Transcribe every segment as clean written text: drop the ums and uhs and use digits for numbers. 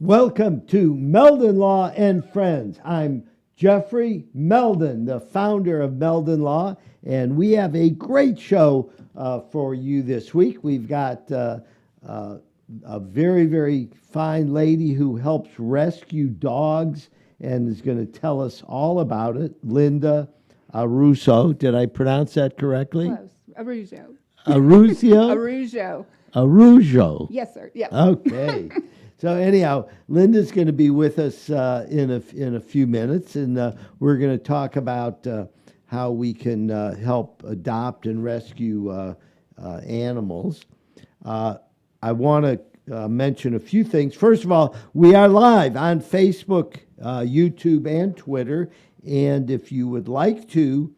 Welcome to Meldon Law and Friends. I'm Jeffrey Meldon, the founder of Meldon Law, and we have a great show for you this week. We've got a very, very fine lady who helps rescue dogs and is going to tell us all about it, Linda Araujo. Did I pronounce that correctly? Close. Araujo. Araujo? Araujo. Araujo. Yes, sir. Yep. Okay. So anyhow, Linda's going to be with us in a few minutes, and we're going to talk about how we can help adopt and rescue animals. I want to mention a few things. First of all, we are live on Facebook, YouTube, and Twitter, and if you would like to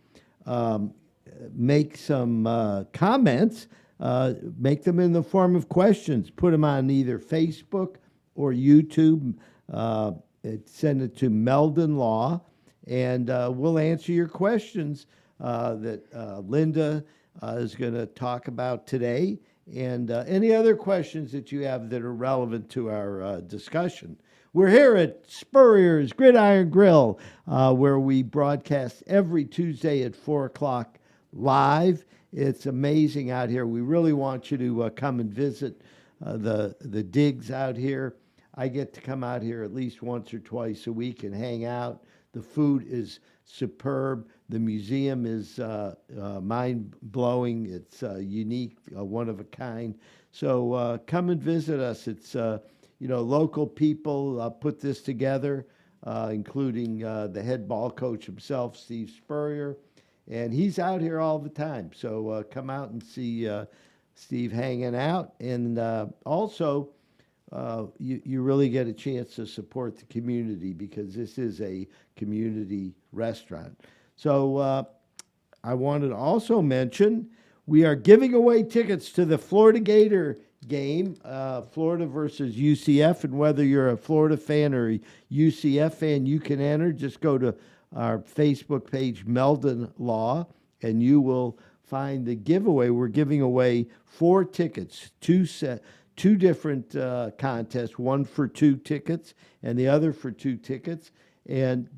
make some comments, make them in the form of questions. Put them on either Facebook or YouTube. Send it to Meldon Law, and we'll answer your questions that Linda is going to talk about today, and any other questions that you have that are relevant to our discussion. We're here at Spurrier's Gridiron Grill, where we broadcast every Tuesday at 4 o'clock live. It's amazing out here. We really want you to come and visit the digs out here. I get to come out here at least once or twice a week and hang out. The food is superb. The museum is mind-blowing. It's unique, one of a kind. So come and visit us. It's, local people put this together, including the head ball coach himself, Steve Spurrier. And he's out here all the time. So come out and see Steve hanging out. And also, you really get a chance to support the community because this is a community restaurant. So I wanted to also mention we are giving away tickets to the Florida Gator game, Florida versus UCF. And whether you're a Florida fan or a UCF fan, you can enter. Just go to our Facebook page, Meldon Law, and you will find the giveaway. We're giving away 4 tickets, two different contests, one for 2 tickets and the other for 2 tickets. And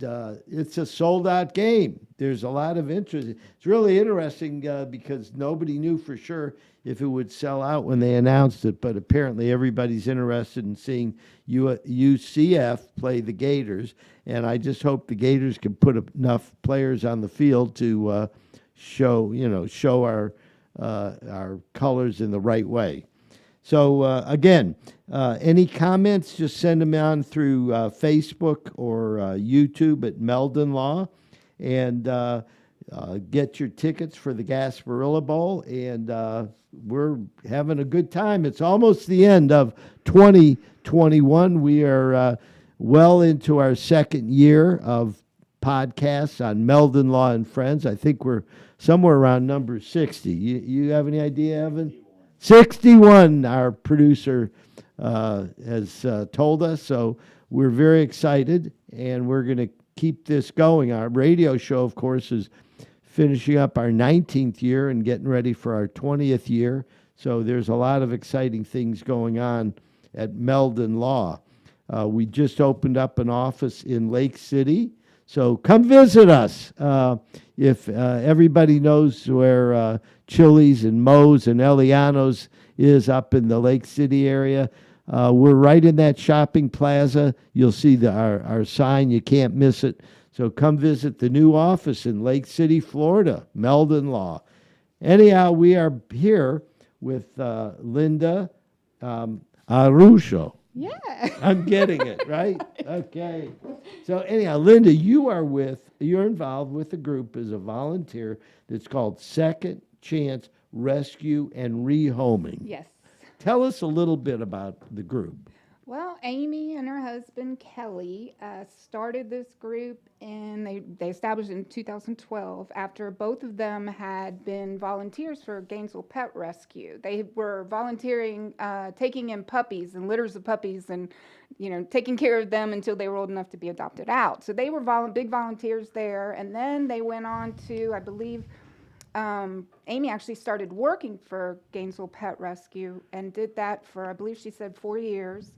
it's a sold-out game. There's a lot of interest. It's really interesting because nobody knew for sure if it would sell out when they announced it, but apparently everybody's interested in seeing UCF play the Gators, and I just hope the Gators can put enough players on the field to show our colors in the right way. So again, any comments, just send them on through Facebook or YouTube at Meldon Law, and get your tickets for the Gasparilla Bowl, and we're having a good time. It's almost the end of 2021. We are well into our second year of podcasts on Meldon Law and Friends. I think we're somewhere around number 60. You have any idea, Evan? 61, our producer has told us. So we're very excited, and we're going to keep this going. Our radio show, of course, is finishing up our 19th year and getting ready for our 20th year. So there's a lot of exciting things going on at Meldon Law. We just opened up an office in Lake City. So come visit us. If everybody knows where Chili's and Moe's and Eliano's is up in the Lake City area, we're right in that shopping plaza. You'll see our sign. You can't miss it. So come visit the new office in Lake City, Florida, Meldon Law. Anyhow, we are here with Linda Araujo. Yeah. I'm getting it, right? Okay. So anyhow, Linda, you're involved with a group as a volunteer that's called Second Chance Rescue and Rehoming. Yes. Tell us a little bit about the group. Well, Amy and her husband, Kelly, started this group, and they established it in 2012 after both of them had been volunteers for Gainesville Pet Rescue. They were volunteering, taking in puppies and litters of puppies and, taking care of them until they were old enough to be adopted out. So they were big volunteers there, and then they went on to, I believe, Amy actually started working for Gainesville Pet Rescue and did that for, I believe she said, 4 years.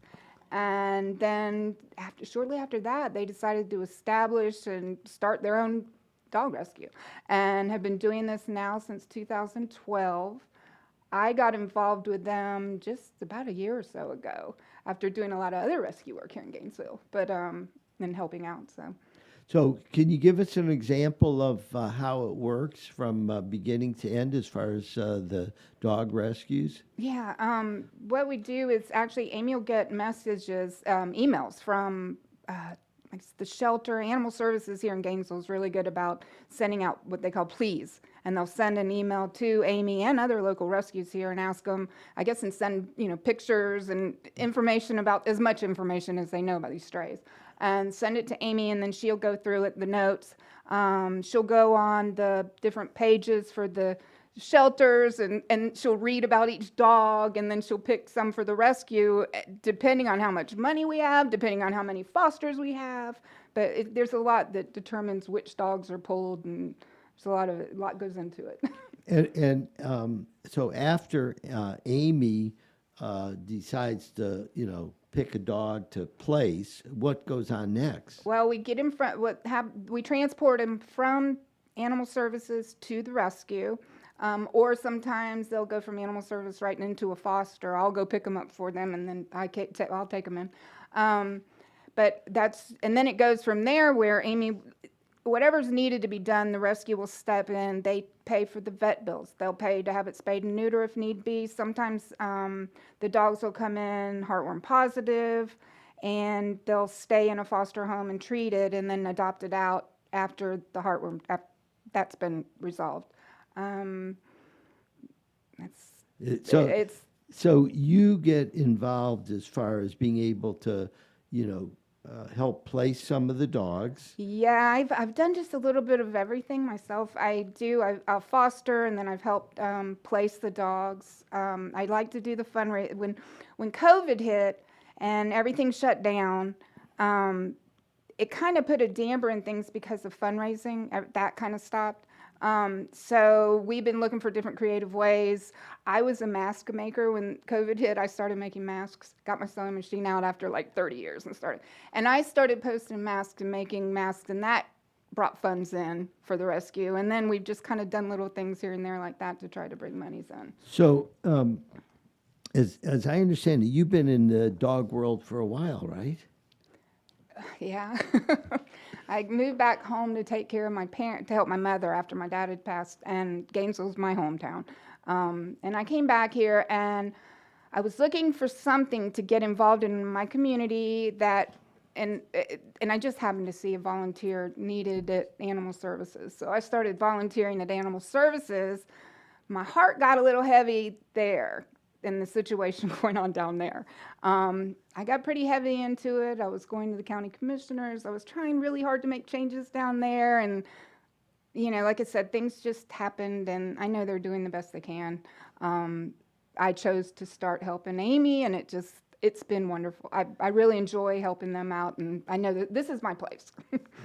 And then shortly after that, they decided to establish and start their own dog rescue, and have been doing this now since 2012. I got involved with them just about a year or so ago after doing a lot of other rescue work here in Gainesville, but and helping out. So can you give us an example of how it works from beginning to end as far as the dog rescues? Yeah, what we do is actually Amy will get messages, emails from like the shelter. Animal Services here in Gainesville is really good about sending out what they call pleas. And they'll send an email to Amy and other local rescues here and ask them, I guess, and send, pictures and information about as much information as they know about these strays. And send it to Amy, and then she'll go through it, the notes. She'll go on the different pages for the shelters, and she'll read about each dog, and then she'll pick some for the rescue, depending on how much money we have, depending on how many fosters we have. But there's a lot that determines which dogs are pulled, and there's a lot goes into it. And so after Amy decides to, pick a dog to place, what goes on next? Well, we get him we transport him from Animal Services to the rescue. Or sometimes they'll go from Animal Service right into a foster. I'll go pick them up for them, and then I'll take them in. And then it goes from there where Amy, whatever's needed to be done, the rescue will step in. They pay for the vet bills. They'll pay to have it spayed and neuter if need be. Sometimes the dogs will come in heartworm positive, and they'll stay in a foster home and treated, and then adopted out after the heartworm, that's been resolved. So you get involved as far as being able to, help place some of the dogs. Yeah, I've done just a little bit of everything myself. I'll foster, and then I've helped place the dogs. I like to do the fundraising. When COVID hit and everything shut down, it kind of put a damper in things because of fundraising. That kind of stopped. So we've been looking for different creative ways. I was a mask maker when COVID hit. I started making masks, got my sewing machine out after like 30 years and I started posting masks and making masks, and that brought funds in for the rescue. And then we've just kind of done little things here and there like that to try to bring monies in. So, as I understand it, you've been in the dog world for a while, right? Yeah. I moved back home to take care of to help my mother after my dad had passed, and Gainesville's my hometown. And I came back here, and I was looking for something to get involved in my community and I just happened to see a volunteer needed at Animal Services. So I started volunteering at Animal Services. My heart got a little heavy there in the situation going on down there. I got pretty heavy into it. I was going to the county commissioners. I was trying really hard to make changes down there. And, like I said, things just happened, and I know they're doing the best they can. I chose to start helping Amy, and it's been wonderful. I really enjoy helping them out, and I know that this is my place.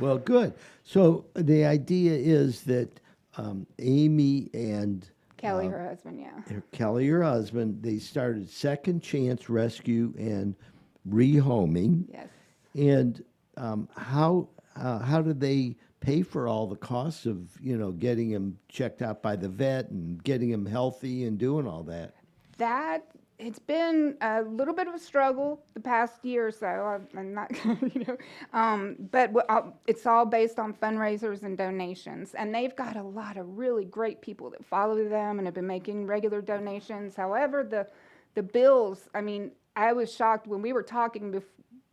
Well, good. So the idea is that Amy and Kelly, her husband, yeah. Kelly, her husband, they started Second Chance Rescue and Rehoming. Yes. And how did they pay for all the costs of, getting him checked out by the vet and getting him healthy and doing all that? It's been a little bit of a struggle the past year or so. I'm not, but it's all based on fundraisers and donations. And they've got a lot of really great people that follow them and have been making regular donations. However, the bills, I was shocked when we were talking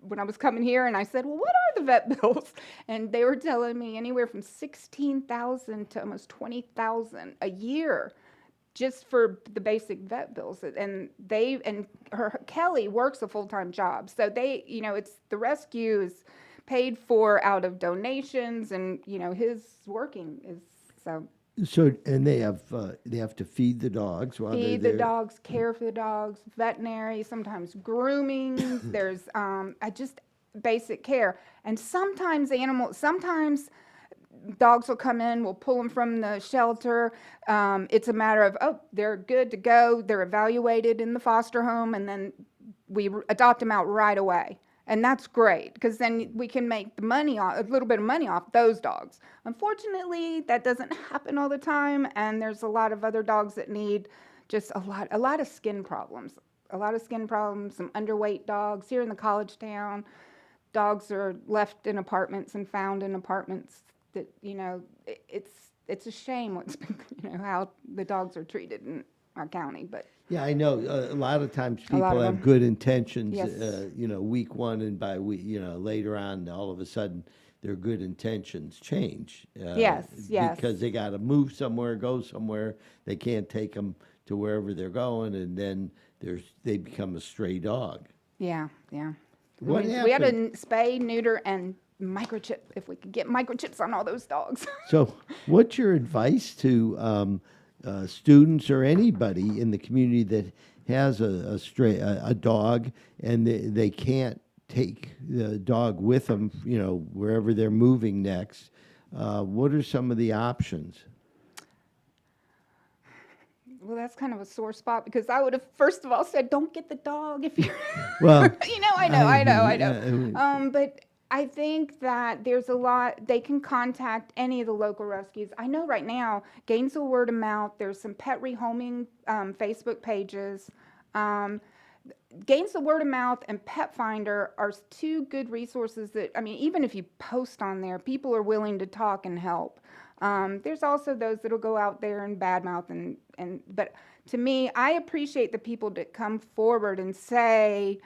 when I was coming here, and I said, well, what are the vet bills? And they were telling me anywhere from $16,000 to almost $20,000 a year, just for the basic vet bills. And Kelly works a full-time job. So it's the rescue is paid for out of donations, and, his working is so. So, and they have to feed the dogs while Feed they're the there. dogs, care for the dogs, veterinary, sometimes grooming. There's just basic care. And sometimes dogs will come in, we'll pull them from the shelter. It's a matter of, they're good to go. They're evaluated in the foster home, and then adopt them out right away. And that's great, because then we can make the money off, a little bit of money off those dogs. Unfortunately, that doesn't happen all the time, and there's a lot of other dogs that need just a lot of skin problems. Some underweight dogs here in the college town. Dogs are left in apartments and found in apartments that, it's a shame what's, how the dogs are treated in our county, but. Yeah, I know. A lot of times people of have them. good intentions, Yes. Week one, and by week, later on, all of a sudden, their good intentions change. Yes. Because they got to move somewhere, go somewhere. They can't take them to wherever they're going, and then they become a stray dog. Yeah. What We had happened? to spay, neuter, and microchip, if we could get microchips on all those dogs. So, what's your advice to students or anybody in the community that has a dog and they can't take the dog with them, wherever they're moving next? What are some of the options? Well, that's kind of a sore spot, because I would have first of all said, don't get the dog if you're. Well, I know. yeah, But I think that there's a lot, they can contact any of the local rescues. I know right now, Gainesville Word of Mouth, there's some pet rehoming Facebook pages. Gainesville Word of Mouth and Pet Finder are two good resources that, even if you post on there, people are willing to talk and help. There's also those that'll go out there and badmouth but to me, I appreciate the people that come forward and say,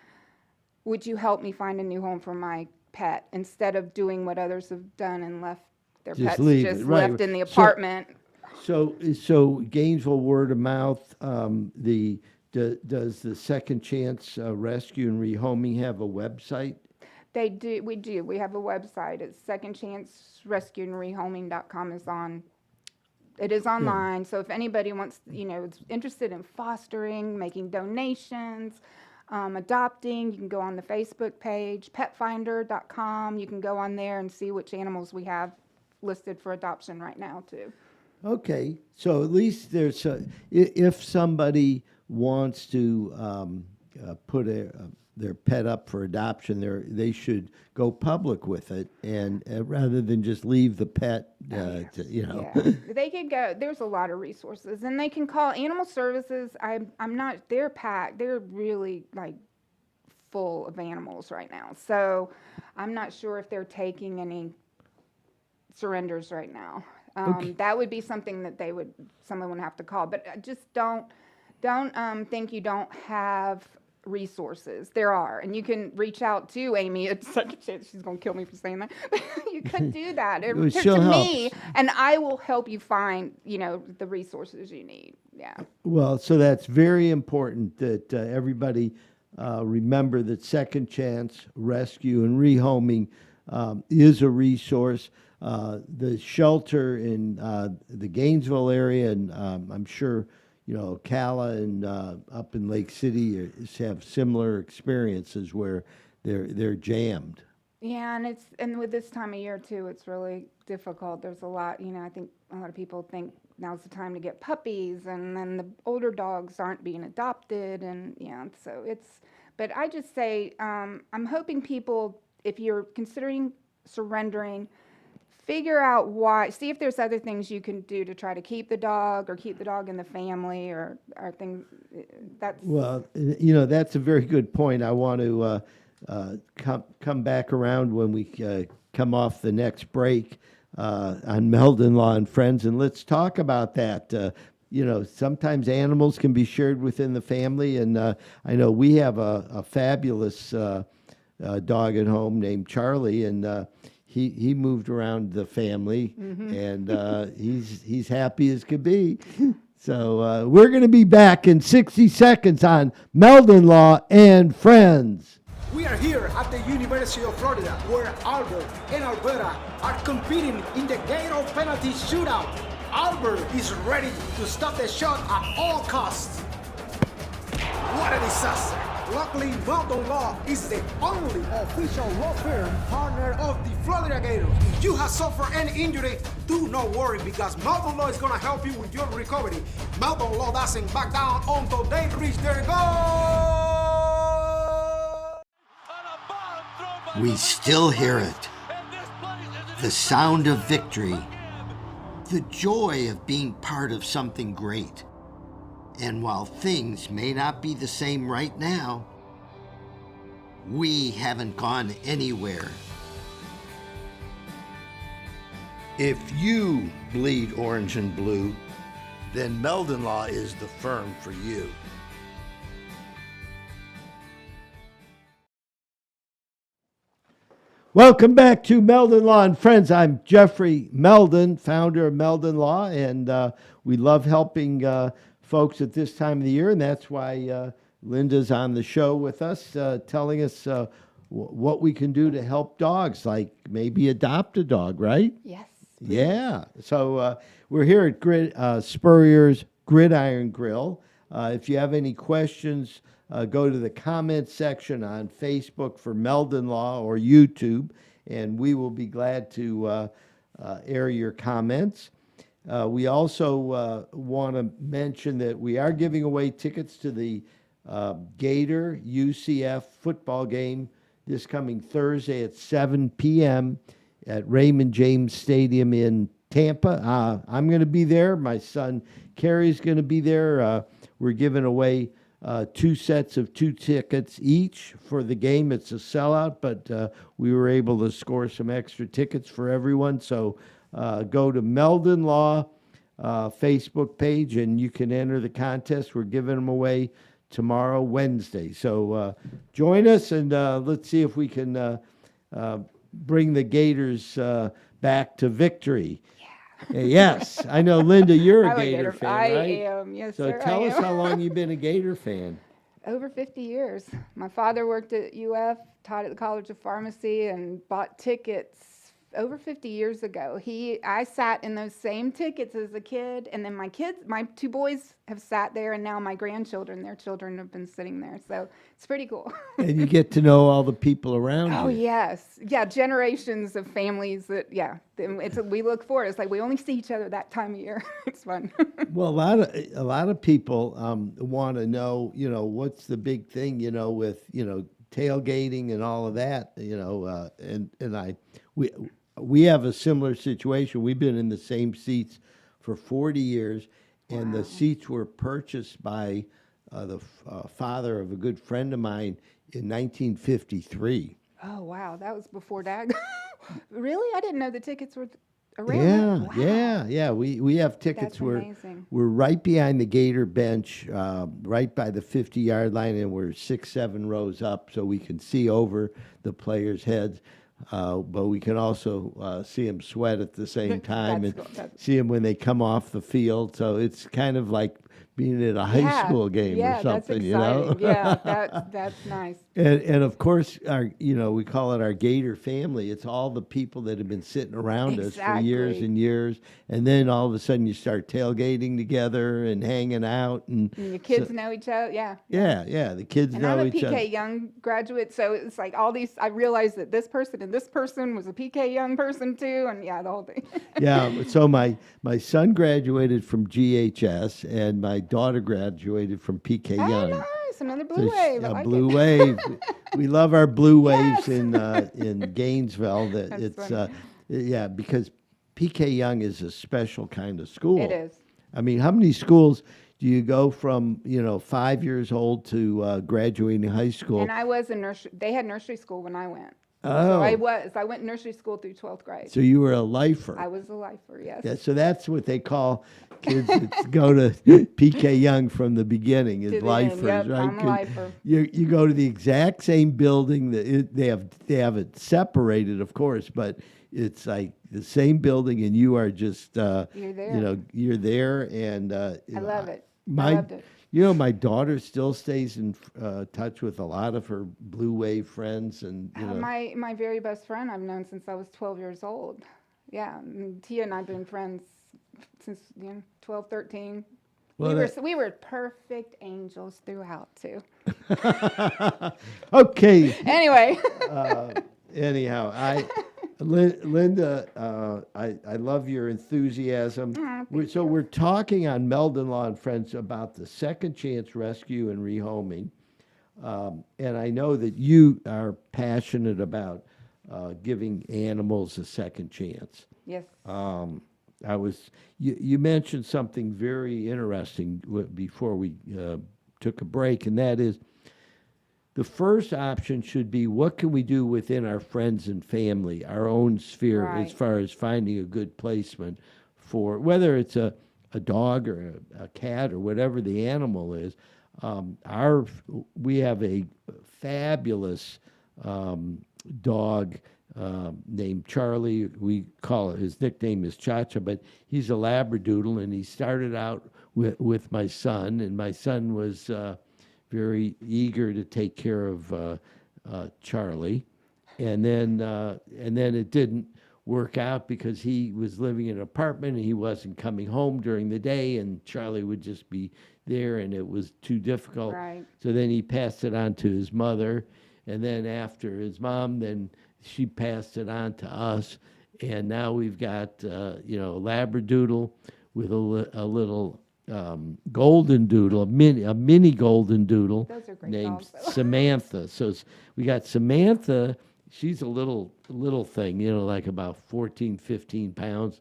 would you help me find a new home for my pet, instead of doing what others have done and left their Just pets leave just it, right. left in the apartment. So Gainesville Word of Mouth, does the Second Chance Rescue and Rehoming have a website? They do. We do. We have a website. It's secondchancerescueandrehoming.com. It is online. So if anybody wants, is interested in fostering, making donations, adopting, you can go on the Facebook page, petfinder.com. You can go on there and see which animals we have listed for adoption right now too. Okay, so at least there's if somebody wants to put their pet up for adoption, they should go public with it, and rather than just leave the pet, Yeah. They could go. There's a lot of resources, and they can call Animal Services. I'm not. They're packed. They're really full of animals right now. So I'm not sure if they're taking any surrenders right now. Okay. That would be something that someone would have to call. But just don't think you don't have resources. There are, and you can reach out to Amy at Second Chance. She's gonna kill me for saying that. You could do that to me, helps. and I will help you find the resources you need. Yeah. Well, so that's very important that everybody remember that Second Chance Rescue and Rehoming is a resource. The shelter in the Gainesville area, and I'm sure Ocala and up in Lake City have similar experiences where they're jammed. Yeah, and with this time of year too, it's really difficult. There's a lot, I think a lot of people think now's the time to get puppies, and then the older dogs aren't being adopted, and so but I just say, I'm hoping people, if you're considering surrendering, figure out why, see if there's other things you can do to try to keep the dog or keep the dog in the family or things. Well, that's a very good point. I want to come back around when we come off the next break on Meldon Law and Friends, and let's talk about that. Sometimes animals can be shared within the family, and I know we have a fabulous dog at home named Charlie, and he moved around the family, and he's happy as could be. So we're going to be back in 60 seconds on Meldon Law and Friends. We are here at the University of Florida, where Albert and Alberta are competing in the Gator penalty shootout. Albert is ready to stop the shot at all costs. What a disaster! Luckily, Meldon Law is the only official law firm partner of the Florida Gators. If you have suffered any injury, do not worry, because Meldon Law is going to help you with your recovery. Meldon Law doesn't back down until they reach their goal. We still hear it. The sound of victory. The joy of being part of something great. And while things may not be the same right now, we haven't gone anywhere. If you bleed orange and blue, then Meldon Law is the firm for you. Welcome back to Meldon Law and Friends. I'm Jeffrey Meldon, founder of Meldon Law, and we love helping folks at this time of the year, and that's why Linda's on the show with us, telling us what we can do to help dogs, like maybe adopt a dog, right? Yes. Yeah. So we're here at Spurrier's Gridiron Grill. If you have any questions, go to the comment section on Facebook for Meldon Law or YouTube, and we will be glad to air your comments. We also want to mention that we are giving away tickets to the Gator UCF football game this coming Thursday at 7 p.m. at Raymond James Stadium in Tampa. I'm going to be there. My son Carrie's going to be there. We're giving away 2 sets of 2 tickets each for the game. It's a sellout, but we were able to score some extra tickets for everyone. So go to Meldon Law Facebook page, and you can enter the contest. We're giving them away tomorrow, Wednesday. So join us, and let's see if we can bring the Gators back to victory. Yes, I know, Linda, you're a Gator fan, right? I am, yes, So sir. tell I us am. how long you've been a Gator fan. Over 50 years. My father worked at UF, taught at the College of Pharmacy, and bought tickets over 50 years ago. I sat in those same tickets as a kid, and then my 2 boys have sat there, and now my grandchildren, their children have been sitting there. So it's pretty cool. And you get to know all the people around Oh, you. yes. Yeah, generations of families that, we look forward. It's like we only see each other that time of year. It's fun. Well, a lot of people want to know, what's the big thing, with, tailgating and all of that, we have a similar situation. We've been in the same seats for 40 years, and the seats were purchased by the father of a good friend of mine in 1953. Oh, wow. That was before Dad. Really? I didn't know the tickets were around. Yeah, that. Wow. yeah. We have tickets. That's amazing. We're right behind the Gator bench, right by the 50-yard line, and we're 6-7 rows up, so we can see over the players' heads. But we can also see them sweat at the same time, and see them when they come off the field. So it's kind of like being at a high school game or something, that's exciting. Yeah, that's nice. And of course, we call it our Gator family. It's all the people that have been sitting around us for years and years, and then all of a sudden you start tailgating together and hanging out, and your kids know each other. Yeah. Yeah. The kids And know I'm a each other. PK Young graduate, so it's like all these. I realized that this person and this person was a PK Young person too, and the whole thing. Yeah. So my son graduated from GHS, and my daughter graduated from PK Oh, Young. nice. Another So blue wave. I like blue it. wave. We love our blue waves Yes. in Gainesville. That That's it's funny. because PK Young is a special kind of school. It is. I mean, how many schools do you go from 5 years old to graduating high school? And I was in nursery. They had nursery school when I went. Oh, So I went nursery school through 12th grade. so you were a lifer. I was a lifer, yes. Yeah, so that's what they call kids that go to PK Young from the beginning is To the end, lifers, yep, right? I'm a lifer. You go to the exact same building. They have it separated, of course, but it's like the same building, and you are just You're there. you're there, and I love it. I My loved it. my daughter still stays in touch with a lot of her Blue Wave friends, and My very best friend I've known since I was 12 years old. Yeah, and Tia and I've been friends since 12, 13. Well, we were perfect angels throughout too. okay. Anyway, Anyhow, Linda, I love your enthusiasm. So we're talking on Meldon Law and Friends about the Second Chance Rescue and Rehoming. And I know that you are passionate about giving animals a second chance. Yes. You mentioned something very interesting before we took a break, and that is the first option should be what can we do within our friends and family, our own sphere, as Right. far as finding a good placement for whether it's a dog or a cat or whatever the animal is. We have a fabulous dog named Charlie. We call it, his nickname is Cha-Cha, but he's a Labradoodle, and he started out with my son, and my son was very eager to take care of Charlie, and then it didn't work out because he was living in an apartment and he wasn't coming home during the day, and Charlie would just be there, and it was too difficult. Right. So then he passed it on to his mother, and then after his mom, then she passed it on to us, and now we've got a Labradoodle with a little golden doodle, a mini golden doodle Those are great named dogs, though. Samantha. So we got Samantha. She's a little thing, like about 14, 15 pounds,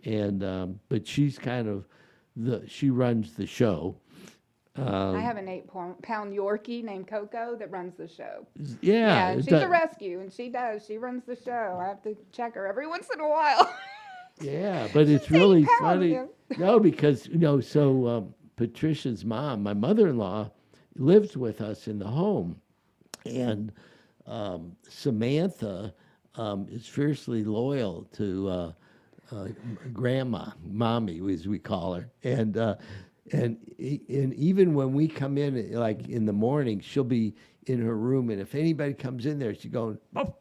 and but she's kind of she runs the show. I have an 8-pound Yorkie named Coco that runs the show. Yeah, and it she's does- a rescue, and she runs the show. I have to check her every once in a while. Yeah, but it's She's really 8 pounds, funny. yeah. No, because Patricia's mom, my mother-in-law, lives with us in the home, and Samantha is fiercely loyal to Grandma, Mommy, as we call her, and even when we come in, like in the morning, she'll be in her room, and if anybody comes in there, she's going, like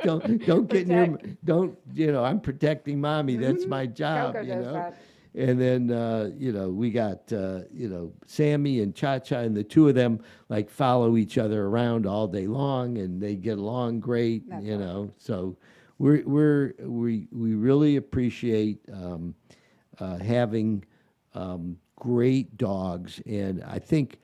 don't get near, don't I'm protecting Mommy. That's my job, Coco does that. And then we got Sammy and Cha-Cha, and the two of them like follow each other around all day long, and they get along great. That's So we really appreciate having great dogs, and I think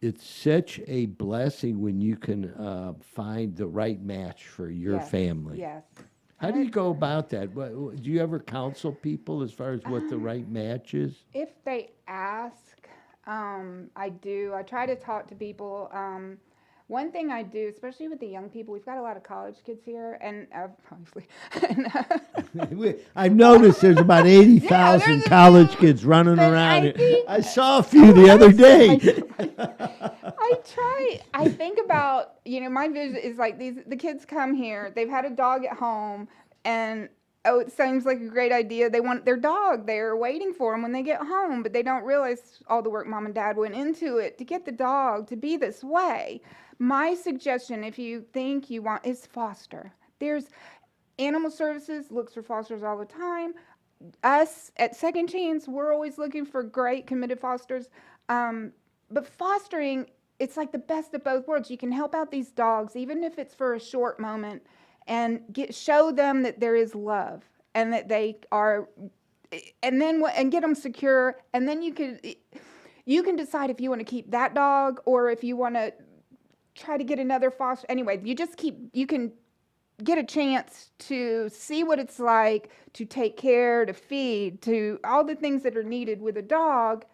it's such a blessing when you can find the right match for your Yes, family. Yes. How do you go about that? Do you ever counsel people as far as what the right match is? If they ask, I do. I try to talk to people. One thing I do, especially with the young people, we've got a lot of college kids here, and obviously, I've noticed there's about 80,000 there's a college few, kids running but around I here. think- I saw a few the other day. I think about, my vision is like the kids come here, they've had a dog at home, and it seems like a great idea. They want their dog there waiting for them when they get home, but they don't realize all the work mom and dad went into it to get the dog to be this way. My suggestion, if you think you want, is foster. There's Animal Services looks for fosters all the time. Us at Second Chance, we're always looking for great committed fosters. But fostering, it's like the best of both worlds. You can help out these dogs, even if it's for a short moment, and show them that there is love and that they are, and get them secure. And then you can decide if you want to keep that dog or if you want to try to get another foster. Anyway, you can get a chance to see what it's like to take care, to feed, to all the things that are needed with a dog.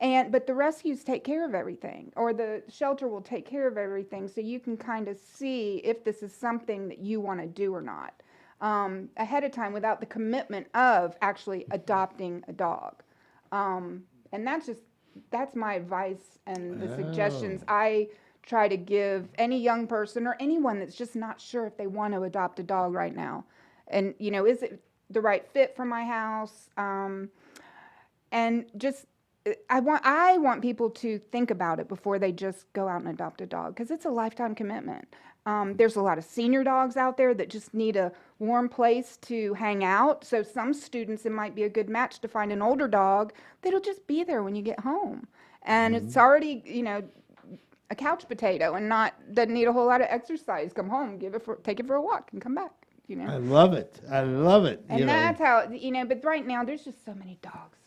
But the rescues take care of everything, or the shelter will take care of everything, so you can kind of see if this is something that you want to do or not ahead of time without the commitment of actually adopting a dog. And that's my advice and the suggestions I try to give any young person or anyone that's just not sure if they want to adopt a dog right now. And, is it the right fit for my house? And just, I want people to think about it before they just go out and adopt a dog, because it's a lifetime commitment. There's a lot of senior dogs out there that just need a warm place to hang out. So some students, it might be a good match to find an older dog that'll just be there when you get home. And it's already, a couch potato and doesn't need a whole lot of exercise. Come home, take it for a walk and come back, I love it. And that's how, but right now there's just so many dogs.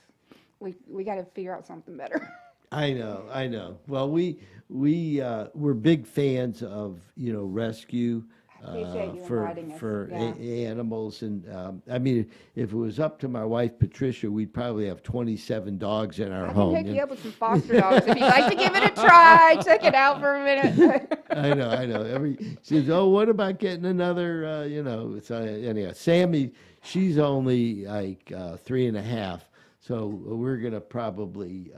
We got to figure out something better. I know. Well, we're big fans of rescue, Appreciate you for inviting us. for Yeah. animals. And I mean, if it was up to my wife Patricia, we'd probably have 27 dogs in our I can home. hook you up with some foster dogs if you'd like to give it a try. Check it out for a minute. I know. She says, "Oh, what about getting another?" So anyhow, Sammy, she's only like 3.5, so we're gonna probably,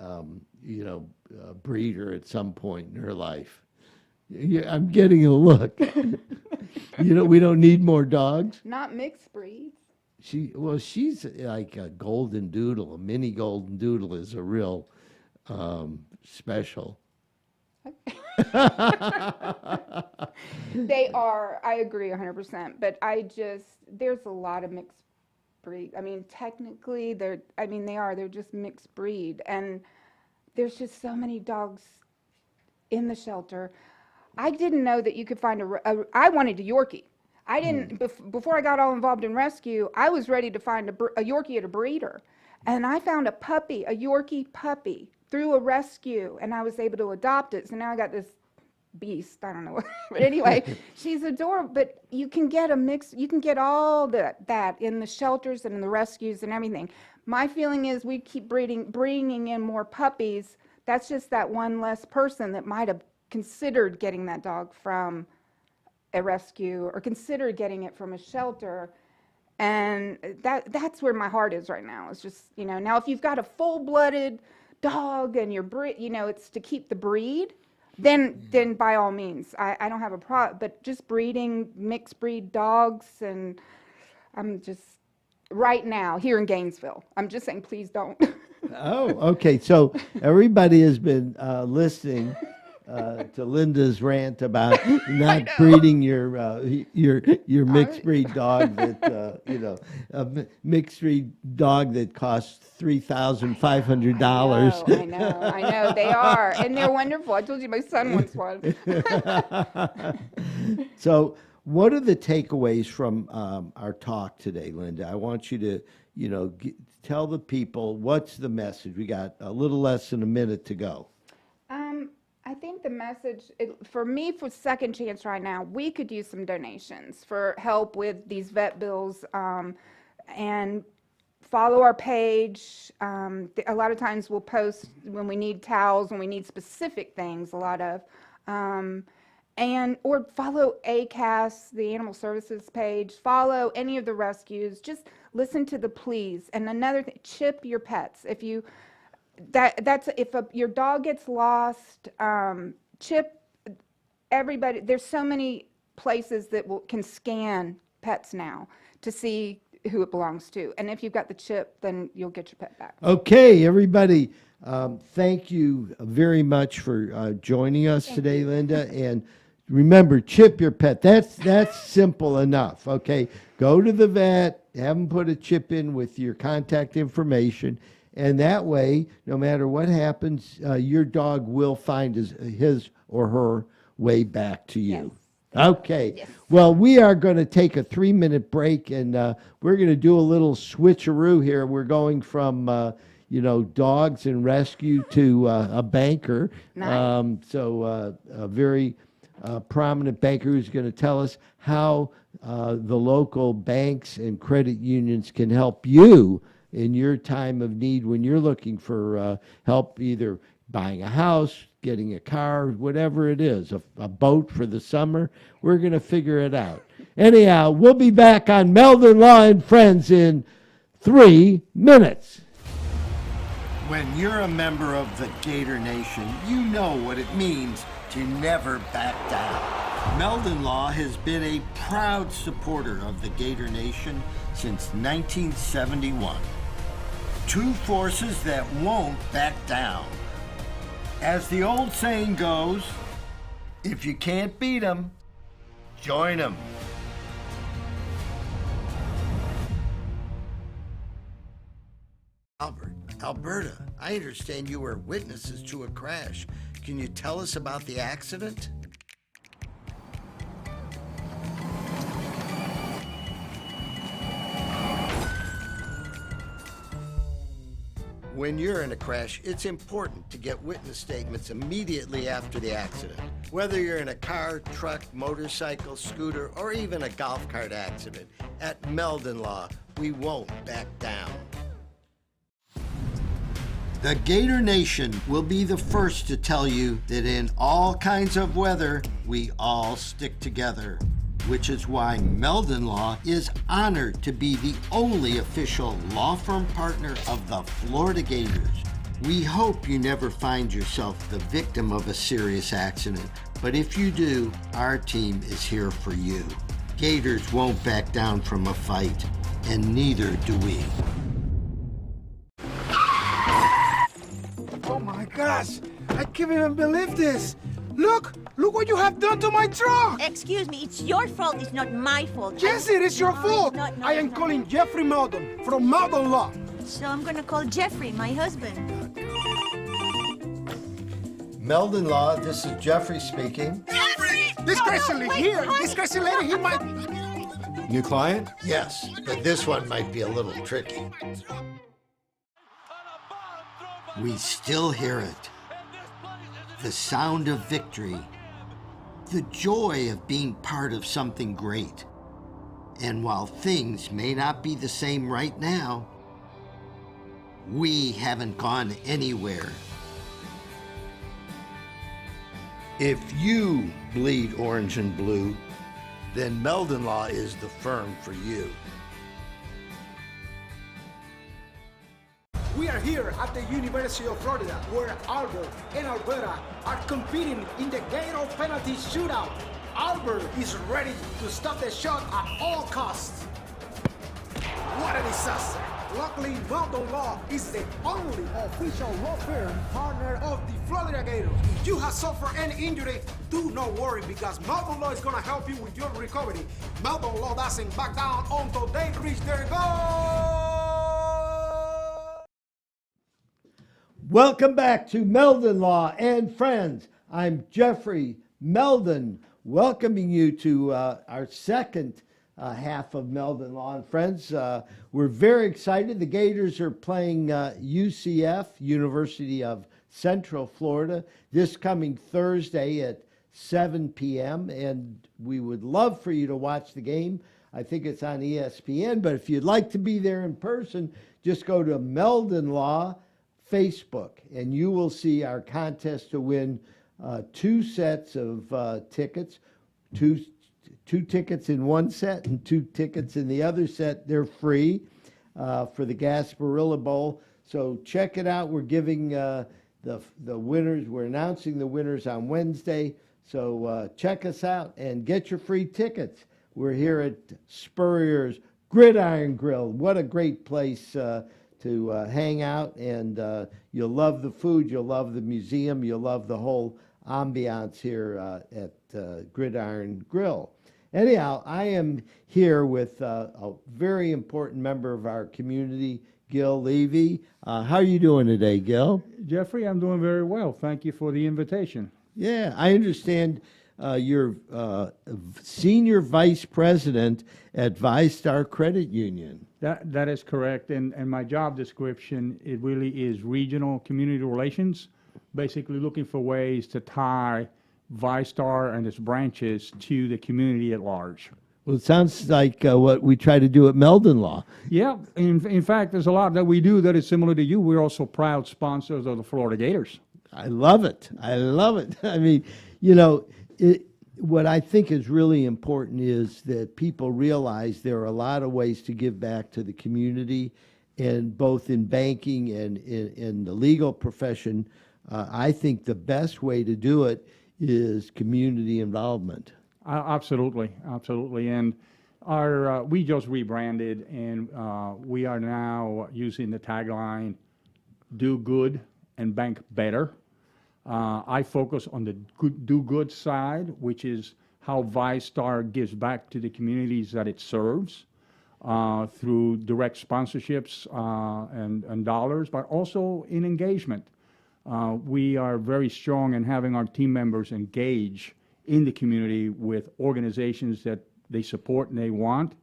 breed her at some point in her life. Yeah, I'm getting a look. We don't need more dogs. Not mixed breeds. She's like a golden doodle. A mini golden doodle is a real special. They are, I agree 100%, but there's a lot of mixed breed. I mean, technically, they're just mixed breed. And there's just so many dogs in the shelter. I didn't know that you could find I wanted a Yorkie. I didn't, before I got all involved in rescue, I was ready to find a Yorkie at a breeder. And I found a Yorkie puppy through a rescue, and I was able to adopt it. So now I got this beast. I don't know. But anyway, she's adorable. But you can get you can get all that in the shelters and in the rescues and everything. My feeling is we keep bringing in more puppies. That's just that one less person that might have considered getting that dog from a rescue or considered getting it from a shelter. And that's where my heart is right now. It's just, now if you've got a full-blooded dog and it's to keep the breed, then by all means, I don't have a problem. But just breeding mixed breed dogs, and I'm just, right now, here in Gainesville, I'm just saying, please don't. Oh, okay. So everybody has been listening to Linda's rant about not breeding your mixed breed dog a mixed breed dog that costs $3,500. I know, they are, and they're wonderful. I told you my son wants one. So, what are the takeaways from our talk today, Linda? I want you to, tell the people what's the message. We got a little less than a minute to go. I think the message, for me, for Second Chance right now, we could use some donations for help with these vet bills, and follow our page. A lot of times we'll post when we need towels, when we need specific things, or follow ACAS, the Animal Services page, follow any of the rescues, just listen to the pleas. And another thing, chip your pets. If your dog gets lost, chip everybody. There's so many places that can scan pets now to see who it belongs to. And if you've got the chip, then you'll get your pet back. Okay, everybody, thank you very much for joining us today, Linda. And remember, chip your pet. That's simple enough. Okay, go to the vet, have them put a chip in with your contact information, and that way, no matter what happens, your dog will find his or her way back to you. Yes. Okay. Yes. Well, we are going to take a 3-minute break, and we're going to do a little switcheroo here. We're going from dogs and rescue to a banker. Nice. A very prominent banker who's going to tell us how the local banks and credit unions can help you in your time of need when you're looking for help, either buying a house, getting a car, whatever it is, a boat for the summer. We're going to figure it out. Anyhow, we'll be back on Meldon Law and Friends in 3 minutes. When you're a member of the Gator Nation, you know what it means to never back down. Meldon Law has been a proud supporter of the Gator Nation since 1971. Two forces that won't back down. As the old saying goes, if you can't beat 'em, join 'em. Albert, Alberta, I understand you were witnesses to a crash. Can you tell us about the accident? When you're in a crash, it's important to get witness statements immediately after the accident. Whether you're in a car, truck, motorcycle, scooter, or even a golf cart accident, at Meldon Law, we won't back down. The Gator Nation will be the first to tell you that in all kinds of weather, we all stick together, which is why Meldon Law is honored to be the only official law firm partner of the Florida Gators. We hope you never find yourself the victim of a serious accident, but if you do, our team is here for you. Gators won't back down from a fight, and neither do we. Oh my gosh, I can't even believe this. Look what you have done to my truck. Excuse me, it's your fault, it's not my fault. Yes, it is your No, fault. it's not, I am it's not. calling Jeffrey Meldon from Meldon Law. So I'm gonna call Jeffrey, my husband. Meldon Law, this is Jeffrey speaking. This crazy lady here, this crazy lady, he might... New client? Yes, but this one might be a little tricky. We still hear it. The sound of victory. The joy of being part of something great. And while things may not be the same right now, we haven't gone anywhere. If you bleed orange and blue, then Meldon Law is the firm for you. We are here at the University of Florida, where Albert and Alberta are competing in the Gator penalty shootout. Albert is ready to stop the shot at all costs. What a disaster! Luckily, Meldon Law is the only official law firm partner of the Florida Gators. If you have suffered any injury, do not worry, because Meldon Law is going to help you with your recovery. Meldon Law doesn't back down until they reach their goal. Welcome back to Meldon Law and Friends. I'm Jeffrey Meldon, welcoming you to our second half of Meldon Law and Friends. We're very excited. The Gators are playing UCF, University of Central Florida, this coming Thursday at 7 p.m. And we would love for you to watch the game. I think it's on ESPN, but if you'd like to be there in person, just go to Meldon Law Facebook, and you will see our contest to win 2 sets of tickets, two tickets in one set and 2 tickets in the other set. They're free for the Gasparilla Bowl. So check it out. We're giving the winners. We're announcing the winners on Wednesday. So check us out and get your free tickets. We're here at Spurrier's Gridiron Grill. What a great place to hang out, and you'll love the food, you'll love the museum, you'll love the whole ambiance here at Gridiron Grill. Anyhow, I am here with a very important member of our community, Gil Levy. How are you doing today, Gil? Jeffrey, I'm doing very well. Thank you for the invitation. Yeah, I understand you're senior vice president at VyStar Credit Union. That is correct. And my job description, it really is regional community relations, basically looking for ways to tie VyStar and its branches to the community at large. Well, it sounds like what we try to do at Meldon Law. Yeah, in fact, there's a lot that we do that is similar to you. We're also proud sponsors of the Florida Gators. I love it. I love it. I mean, you know, what I think is really important is that people realize there are a lot of ways to give back to the community, and both in banking and in the legal profession. I think the best way to do it is community involvement. Absolutely, absolutely. And our we just rebranded, and we are now using the tagline, "Do good and bank better." I focus on the do good side, which is how VyStar gives back to the communities that it serves through direct sponsorships and dollars, but also in engagement. We are very strong in having our team members engage in the community with organizations that they support and they want,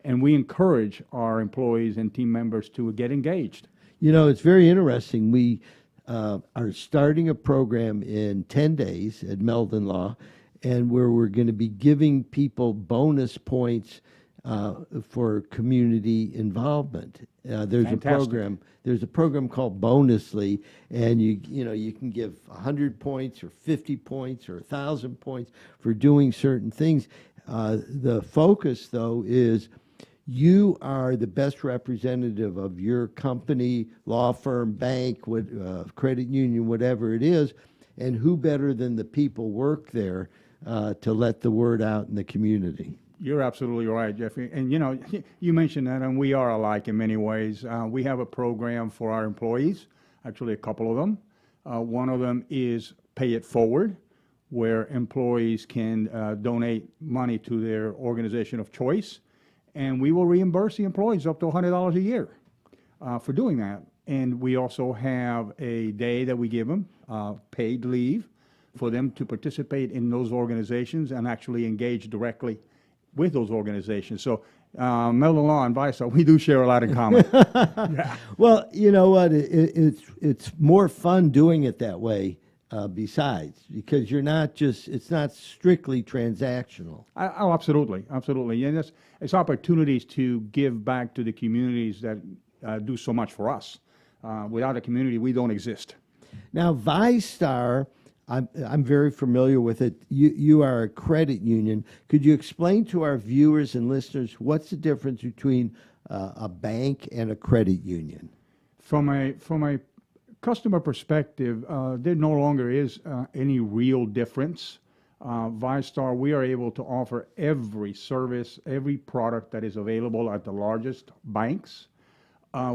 and we encourage our employees and team members to get engaged. You know, it's very interesting. We are starting a program in 10 days at Meldon Law, and where we're going to be giving people bonus points for community involvement. There's Fantastic. There's a program called Bonusly, and you can give 100 points or 50 points or 1,000 points for doing certain things. The focus, though, is you are the best representative of your company, law firm, bank, credit union, whatever it is, and who better than the people work there to let the word out in the community. You're absolutely right, Jeffrey. And you mentioned that, and we are alike in many ways. We have a program for our employees, actually a couple of them. One of them is Pay It Forward, where employees can donate money to their organization of choice, and we will reimburse the employees up to $100 a year for doing that. And we also have a day that we give them, paid leave, for them to participate in those organizations and actually engage directly with those organizations. So Meldon Law and VyStar, we do share a lot in common. Well, you know what? It's more fun doing it that way. Besides, because it's not strictly transactional. Oh, absolutely, absolutely. And it's opportunities to give back to the communities that do so much for us. Without a community, we don't exist. Now, VyStar, I'm very familiar with it. You are a credit union. Could you explain to our viewers and listeners what's the difference between a bank and a credit union? From a customer perspective, there no longer is any real difference. VyStar, we are able to offer every service, every product that is available at the largest banks,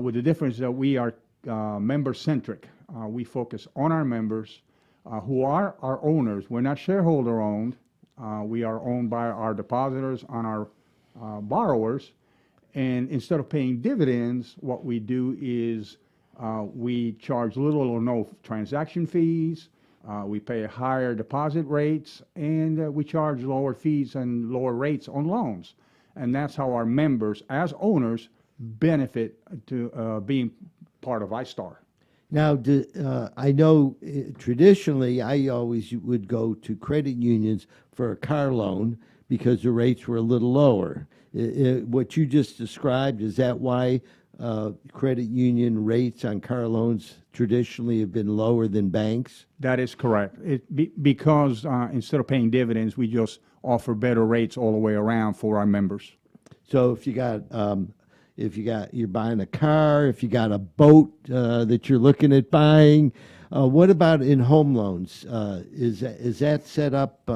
with the difference that we are member-centric. We focus on our members, who are our owners. We're not shareholder-owned. We are owned by our depositors and our borrowers. And instead of paying dividends, what we do is we charge little or no transaction fees. We pay higher deposit rates, and we charge lower fees and lower rates on loans. And that's how our members, as owners, benefit to being part of VyStar. Now, I know traditionally I always would go to credit unions for a car loan because the rates were a little lower. What you just described, is that why credit union rates on car loans traditionally have been lower than banks? That is correct. Because instead of paying dividends, we just offer better rates all the way around for our members. So if you're buying a car, if you got a boat that you're looking at buying, what about in home loans? Is that set up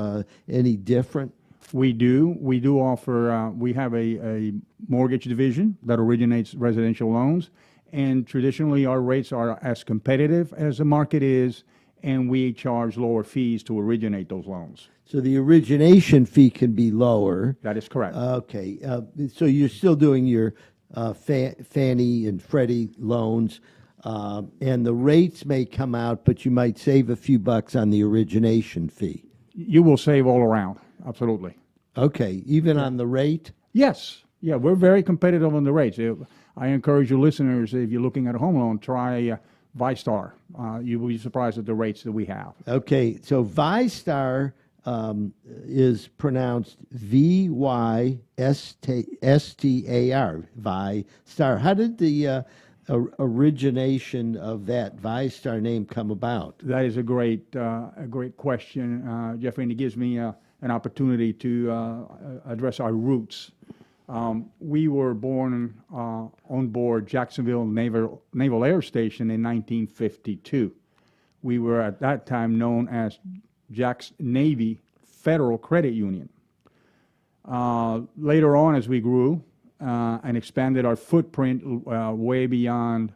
any different? We do. We do offer, we have a mortgage division that originates residential loans, and traditionally our rates are as competitive as the market is, and we charge lower fees to originate those loans. So the origination fee can be lower. That is correct. Okay. So you're still doing your Fannie and Freddie loans, and the rates may come out, but you might save a few bucks on the origination fee. You will save all around. Absolutely. Okay, even on the rate? Yes. Yeah, we're very competitive on the rates. I encourage you listeners, if you're looking at a home loan, try VyStar. You will be surprised at the rates that we have. Okay, so VyStar is pronounced VyStar, VyStar. How did the origination of that VyStar name come about? That is a great question, Jeffrey, and it gives me an opportunity to address our roots. We were born on board Jacksonville Naval Air Station in 1952. We were at that time known as Jack's Navy Federal Credit Union. Later on, as we grew and expanded our footprint way beyond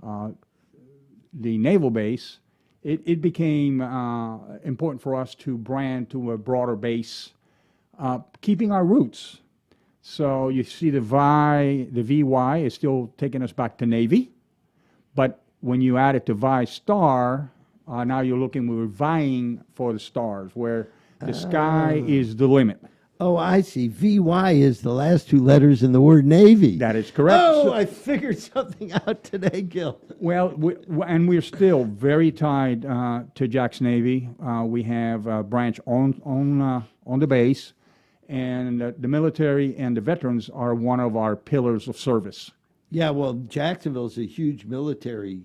the naval base, it became important for us to brand to a broader base, keeping our roots. So you see the VY is still taking us back to Navy, but when you add it to VyStar, now we're vying for the stars, where the sky is the limit. Oh, I see. VY is the last two letters in the word Navy. That is correct. Oh, So- I figured something out today, Gil. Well, and we're still very tied to Jack's Navy. We have a branch on the base, and the military and the veterans are one of our pillars of service. Yeah, well, Jacksonville's a huge military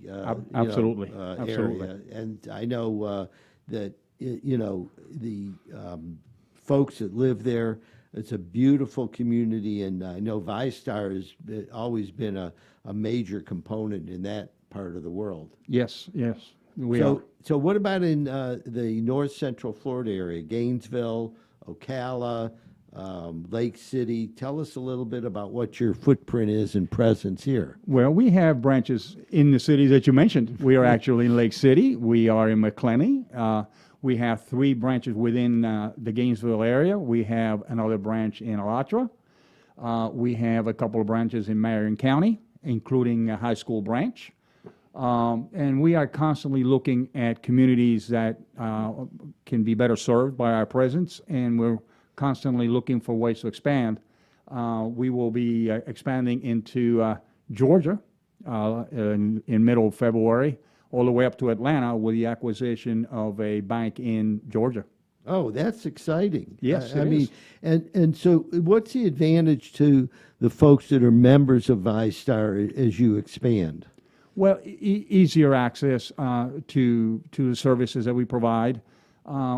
Absolutely. area, and I know that the folks that live there. It's a beautiful community, and I know VyStar has always been a major component in that part of the world. Yes, we are. So what about in the north central Florida area, Gainesville, Ocala, Lake City? Tell us a little bit about what your footprint is and presence here. Well, we have branches in the cities that you mentioned. We are actually in Lake City. We are in McClenny. We have 3 branches within the Gainesville area. We have another branch in Alatra. We have a couple of branches in Marion County, including a high school branch. And we are constantly looking at communities that can be better served by our presence, and we're constantly looking for ways to expand. We will be expanding into Georgia in middle of February, all the way up to Atlanta with the acquisition of a bank in Georgia. Oh, that's exciting. Yes, I it mean, is. and so what's the advantage to the folks that are members of VyStar as you expand? Well, easier access to the services that we provide.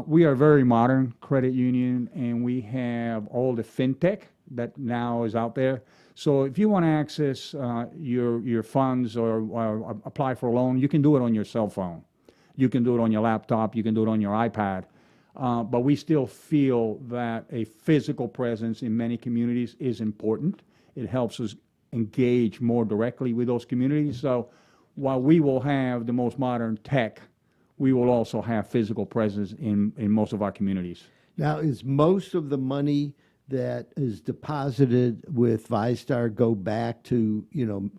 We are a very modern credit union, and we have all the fintech that now is out there. So if you want to access your funds or apply for a loan, you can do it on your cell phone. You can do it on your laptop. You can do it on your iPad. But we still feel that a physical presence in many communities is important. It helps us engage more directly with those communities. So while we will have the most modern tech, we will also have physical presence in most of our communities. Now, is most of the money that is deposited with VyStar go back to,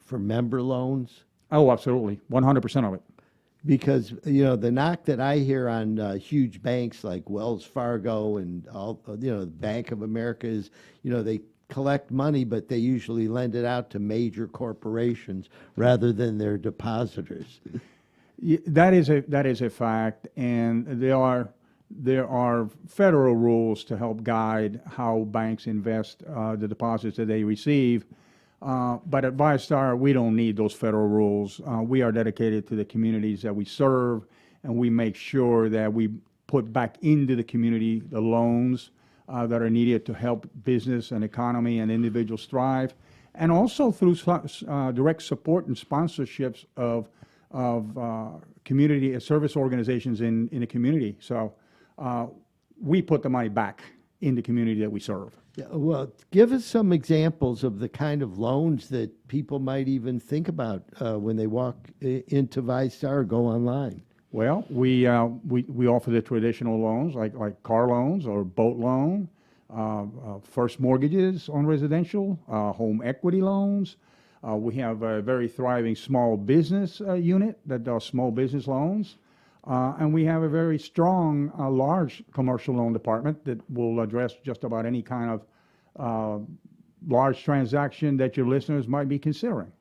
for member loans? Oh, absolutely. 100% of it. Because, the knock that I hear on huge banks like Wells Fargo and all, Bank of America is, they collect money, but they usually lend it out to major corporations rather than their depositors. That is a fact, and there are federal rules to help guide how banks invest the deposits that they receive. But at VyStar, we don't need those federal rules. We are dedicated to the communities that we serve, and we make sure that we put back into the community the loans that are needed to help business and economy and individuals thrive, and also through direct support and sponsorships of community service organizations in the community. So we put the money back in the community that we serve. Yeah, well, give us some examples of the kind of loans that people might even think about when they walk into VyStar or go online. Well, we offer the traditional loans like car loans or boat loan, first mortgages on residential, home equity loans. We have a very thriving small business unit that does small business loans. And we have a very strong, large commercial loan department that will address just about any kind of large transaction that your listeners might be considering.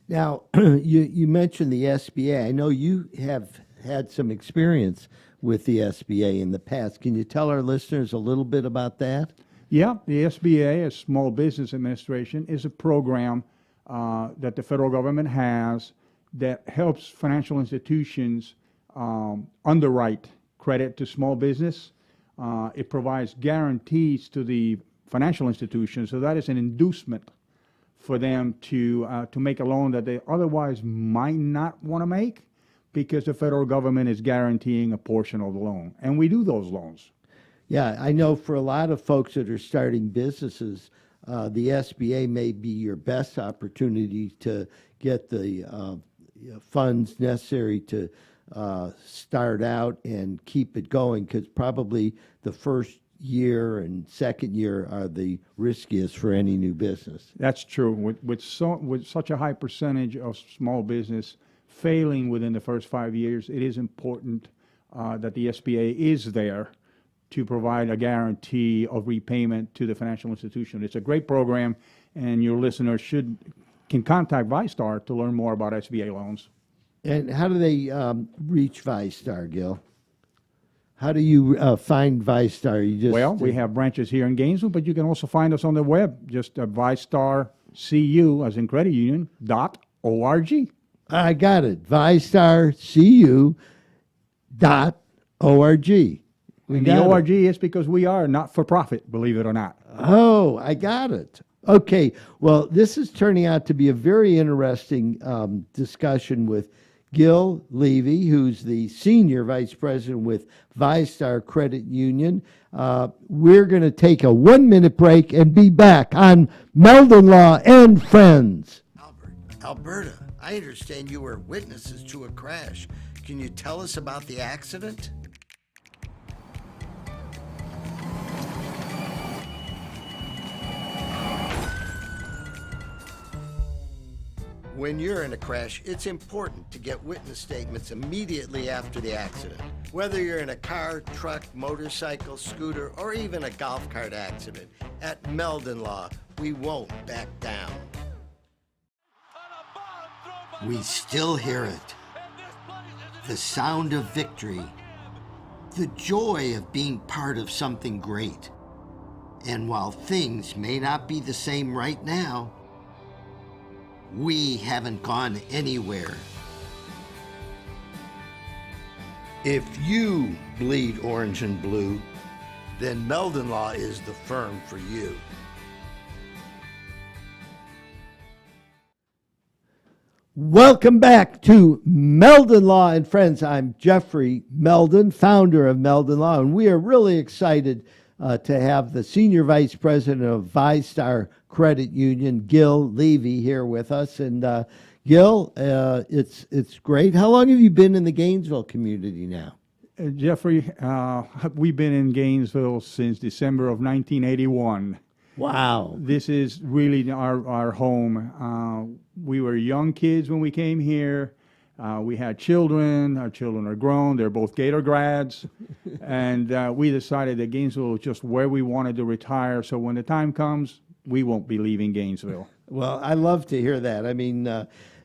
Now, you mentioned the SBA. I know you have had some experience with the SBA in the past. Can you tell our listeners a little bit about that? Yeah, the SBA, as Small Business Administration, is a program that the federal government has that helps financial institutions underwrite credit to small business. It provides guarantees to the financial institutions, so that is an inducement for them to make a loan that they otherwise might not want to make, because the federal government is guaranteeing a portion of the loan, and we do those loans. Yeah, I know for a lot of folks that are starting businesses, the SBA may be your best opportunity to get the funds necessary to start out and keep it going, because probably the first year and second year are the riskiest for any new business. That's true. With such a high percentage of small business failing within the first 5 years, it is important that the SBA is there to provide a guarantee of repayment to the financial institution. It's a great program, and your listeners can contact VyStar to learn more about SBA loans. And how do they reach VyStar, Gil? How do you find VyStar? You just Well, we have branches here in Gainesville, but you can also find us on the web, just VyStarCU, as in credit union, .org. I got it. VyStarCU.org. And the ORG is because we are not for profit, believe it or not. Oh, I got it. Okay. Well, this is turning out to be a very interesting discussion with Gil Levy, who's the Senior Vice President with VyStar Credit Union. We're going to take a 1-minute break and be back on Meldon Law and Friends. Alberta, I understand you were witnesses to a crash. Can you tell us about the accident? When you're in a crash, it's important to get witness statements immediately after the accident. Whether you're in a car, truck, motorcycle, scooter, or even a golf cart accident, at Meldon Law, we won't back down. We still hear it. The sound of victory. The joy of being part of something great. And while things may not be the same right now, we haven't gone anywhere. If you bleed orange and blue, then Meldon Law is the firm for you. Welcome back to Meldon Law and Friends. I'm Jeffrey Meldon, founder of Meldon Law, and we are really excited to have the Senior Vice President of VyStar Credit Union, Gil Levy, here with us. And Gil, it's great. How long have you been in the Gainesville community now? Jeffrey, we've been in Gainesville since December of 1981. Wow. This is really our home. We were young kids when we came here. We had children. Our children are grown. They're both Gator grads. And we decided that Gainesville was just where we wanted to retire. So when the time comes, we won't be leaving Gainesville. Well, I love to hear that. I mean,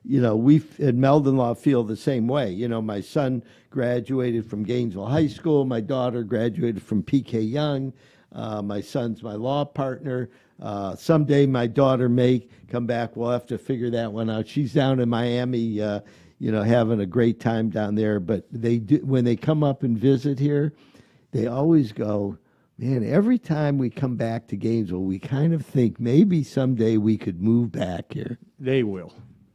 we at Meldon Law feel the same way. You know, my son graduated from Gainesville High School. My daughter graduated from PK Young. My son's my law partner. Someday my daughter may come back. We'll have to figure that one out. She's down in Miami, having a great time down there. But they do, when they come up and visit here, they always go, man, every time we come back to Gainesville, we kind of think maybe someday we could move back here. They will.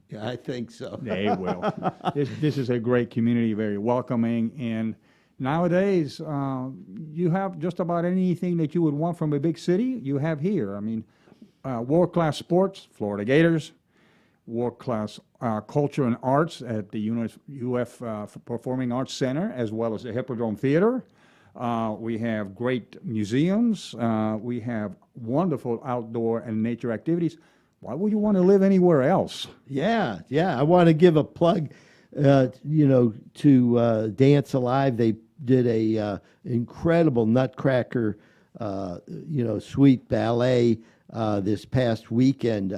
Yeah, I think so. They will. This is a great community, very welcoming. And nowadays, you have just about anything that you would want from a big city, you have here. I mean, world-class sports, Florida Gators, world-class culture and arts at the UF Performing Arts Center, as well as the Hippodrome Theater. We have great museums. We have wonderful outdoor and nature activities. Why would you want to live anywhere else? Yeah. I want to give a plug, to Dance Alive. They did a incredible Nutcracker, suite ballet this past weekend.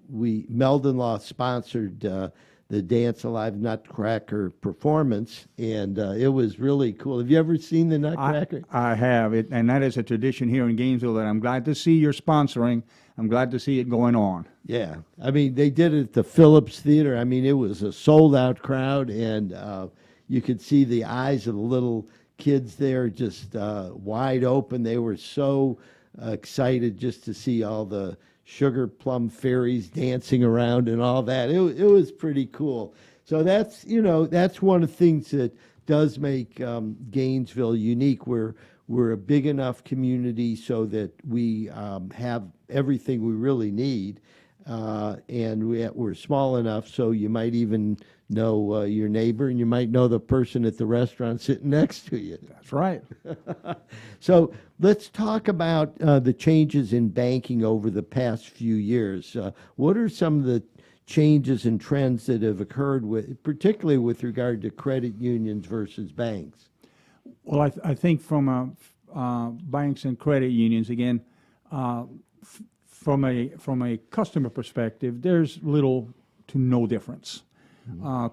Meldon Law sponsored the Dance Alive Nutcracker performance, and it was really cool. Have you ever seen the Nutcracker? I have, and that is a tradition here in Gainesville that I'm glad to see you're sponsoring. I'm glad to see it going on. Yeah. I mean, they did it at the Phillips Theater. I mean, it was a sold-out crowd, and you could see the eyes of the little kids there just wide open. They were so excited just to see all the sugar plum fairies dancing around and all that. It was pretty cool. So that's one of the things that does make Gainesville unique. We're a big enough community so that we have everything we really need, and we're small enough so you might even know your neighbor, and you might know the person at the restaurant sitting next to you. That's right. So let's talk about the changes in banking over the past few years. What are some of the changes and trends that have occurred, particularly with regard to credit unions versus banks? Well, I think from banks and credit unions, again, from a customer perspective, there's little to no difference.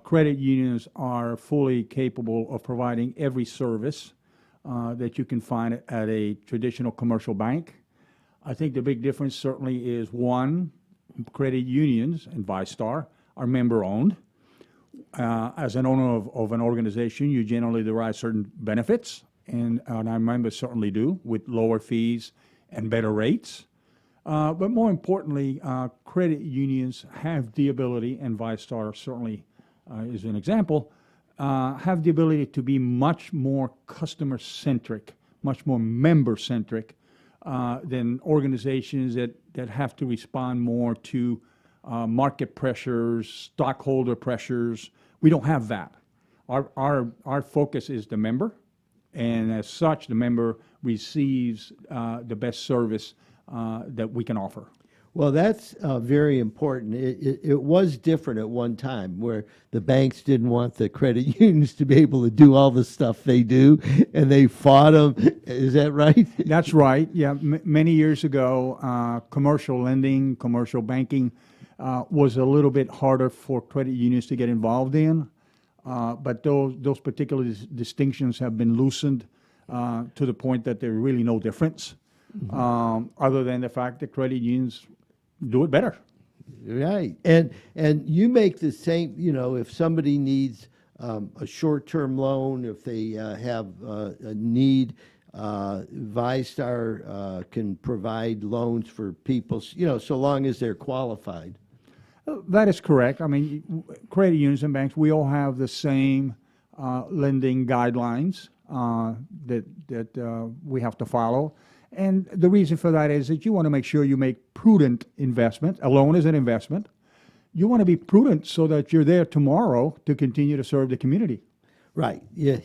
Credit unions are fully capable of providing every service that you can find at a traditional commercial bank. I think the big difference certainly is, one, credit unions and VyStar are member-owned. As an owner of an organization, you generally derive certain benefits, and our members certainly do, with lower fees and better rates. But more importantly, credit unions have the ability, and VyStar certainly is an example, have the ability to be much more customer-centric, much more member-centric than organizations that have to respond more to market pressures, stockholder pressures. We don't have that. Our focus is the member, and as such, the member receives the best service that we can offer. Well, that's very important. It was different at one time where the banks didn't want the credit unions to be able to do all the stuff they do, and they fought them. Is that right? That's right. Yeah, many years ago, commercial lending, commercial banking was a little bit harder for credit unions to get involved in, but those particular distinctions have been loosened to the point that there's really no difference, other than the fact that credit unions do it better. Right. And you make the same, if somebody needs a short-term loan, if they have a need, VyStar can provide loans for people, so long as they're qualified. That is correct. I mean, credit unions and banks, we all have the same lending guidelines that we have to follow. And the reason for that is that you want to make sure you make prudent investment. A loan is an investment. You want to be prudent so that you're there tomorrow to continue to serve the community. Right. Yeah.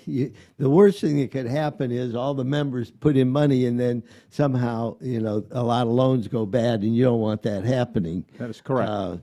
The worst thing that could happen is all the members put in money and then somehow, a lot of loans go bad, and you don't want that happening. That is correct.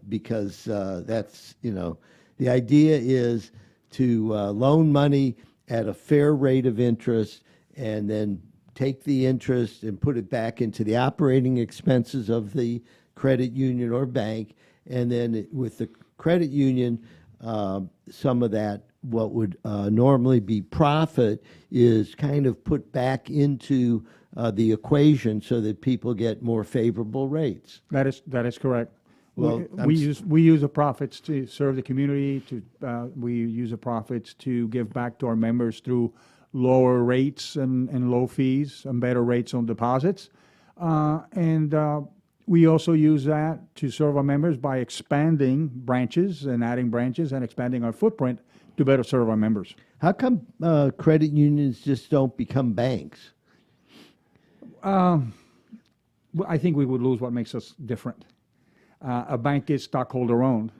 Because that's, the idea is to loan money at a fair rate of interest and then take the interest and put it back into the operating expenses of the credit union or bank. And then with the credit union, some of that, what would normally be profit, is kind of put back into the equation so that people get more favorable rates. That is correct. Well, we use the profits to serve the community. We use the profits to give back to our members through lower rates and low fees and better rates on deposits. And we also use that to serve our members by expanding branches and adding branches and expanding our footprint to better serve our members. How come credit unions just don't become banks? I think we would lose what makes us different. A bank is stockholder owned.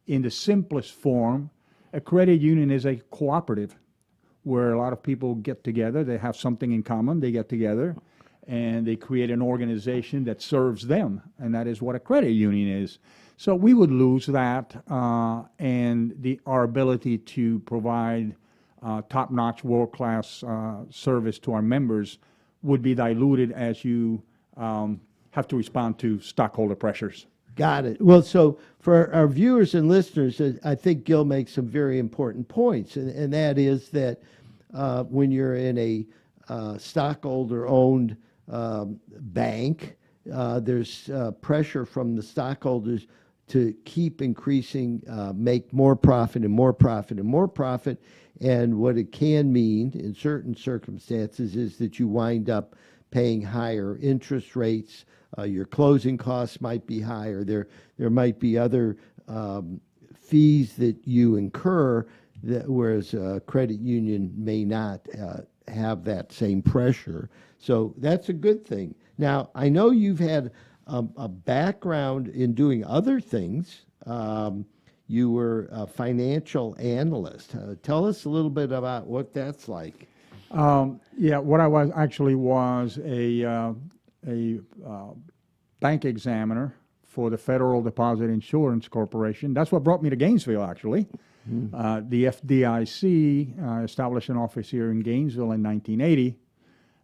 In the simplest form, a credit union is a cooperative where a lot of people get together. They have something in common. They get together and they create an organization that serves them, and that is what a credit union is. So we would lose that, and our ability to provide top-notch, world-class service to our members would be diluted as you have to respond to stockholder pressures. Got it. Well, so for our viewers and listeners, I think Gil makes some very important points, and that is that when you're in a stockholder-owned bank, there's pressure from the stockholders to keep increasing, make more profit and more profit and more profit. And what it can mean in certain circumstances is that you wind up paying higher interest rates. Your closing costs might be higher. There might be other fees that you incur, whereas a credit union may not have that same pressure. So that's a good thing. Now, I know you've had a background in doing other things. You were a financial analyst. Tell us a little bit about what that's like. Yeah, what I was a bank examiner for the Federal Deposit Insurance Corporation. That's what brought me to Gainesville, actually. The FDIC established an office here in Gainesville in 1980,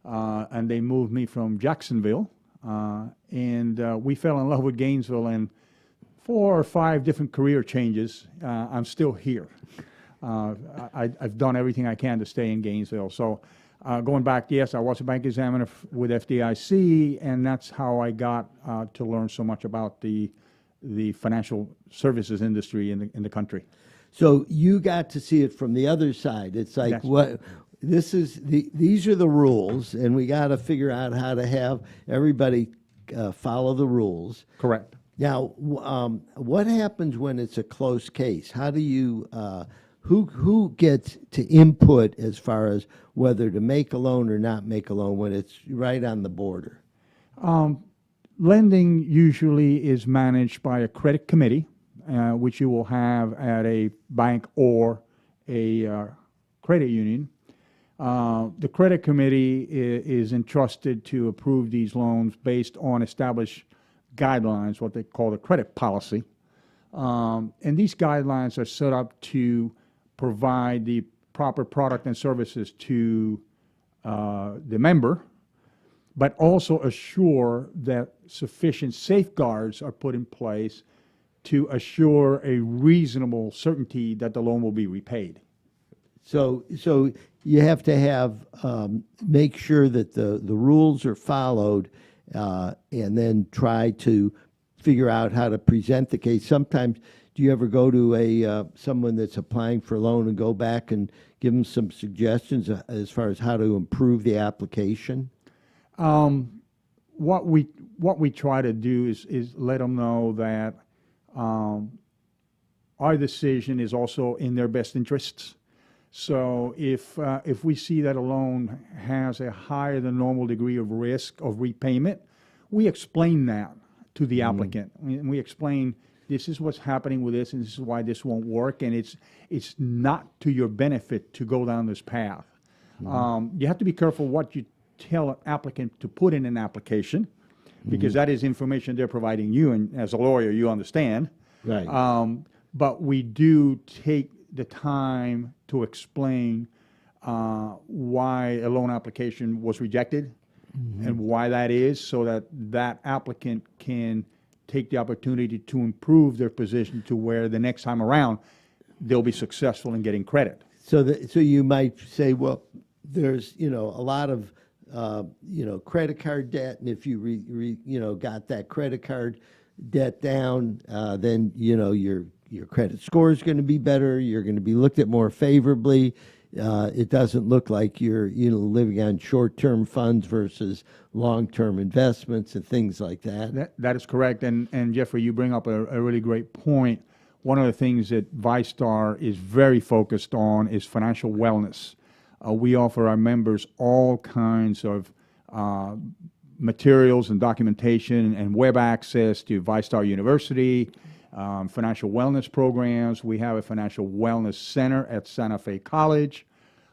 and they moved me from Jacksonville. And we fell in love with Gainesville, and 4 or 5 different career changes. I'm still here. I've done everything I can to stay in Gainesville. So going back, yes, I was a bank examiner with FDIC, and that's how I got to learn so much about the financial services industry in the country. So you got to see it from the other side. It's like, Yes. what this is, these are the rules, and we got to figure out how to have everybody follow the rules. Correct. Now, what happens when it's a close case? How do you, who gets to input as far as whether to make a loan or not make a loan when it's right on the border? Lending usually is managed by a credit committee, which you will have at a bank or a credit union. The credit committee is entrusted to approve these loans based on established guidelines, what they call the credit policy. And these guidelines are set up to provide the proper product and services to the member, but also assure that sufficient safeguards are put in place to assure a reasonable certainty that the loan will be repaid. So you have to have, make sure that the rules are followed, and then try to figure out how to present the case. Sometimes, do you ever go to someone that's applying for a loan and go back and give them some suggestions as far as how to improve the application? What we try to do is let them know that our decision is also in their best interests. So if we see that a loan has a higher than normal degree of risk of repayment, we explain that to the applicant. We explain, this is what's happening with this, and this is why this won't work, and it's not to your benefit to go down this path. You have to be careful what you tell an applicant to put in an application, because that is information they're providing you, and as a lawyer, you understand. Right. But we do take the time to explain why a loan application was rejected and why that is, so that that applicant can take the opportunity to improve their position to where the next time around they'll be successful in getting credit. So you might say, well, there's a lot of credit card debt, and if you got that credit card debt down, then your credit score is going to be better. You're going to be looked at more favorably. It doesn't look like you're living on short-term funds versus long-term investments and things like that. That is correct. And Jeffrey, you bring up a really great point. One of the things that VyStar is very focused on is financial wellness. We offer our members all kinds of materials and documentation and web access to VyStar University, financial wellness programs. We have a financial wellness center at Santa Fe College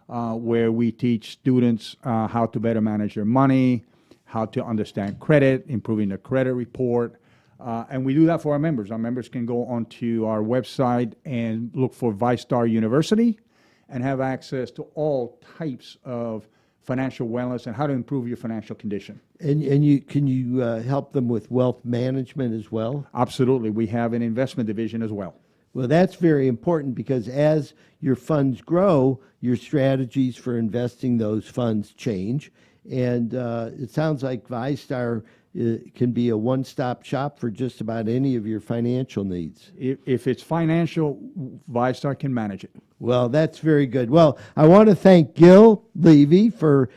where we teach students how to better manage their money, how to understand credit, improving their credit report. And we do that for our members. Our members can go onto our website and look for VyStar University and have access to all types of financial wellness and how to improve your financial condition. And can you help them with wealth management as well? Absolutely. We have an investment division as well. Well, that's very important, because as your funds grow, your strategies for investing those funds change. And it sounds like VyStar can be a one-stop shop for just about any of your financial needs. If it's financial, VyStar can manage it. Well, that's very good. Well, I want to thank Gil Levy for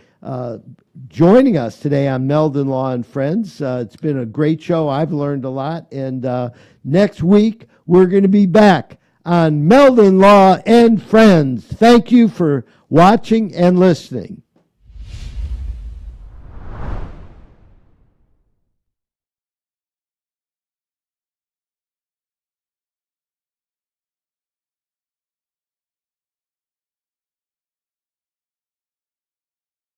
joining us today on Meldon Law and Friends. It's been a great show. I've learned a lot. And next week, we're going to be back on Meldon Law and Friends. Thank you for watching and listening.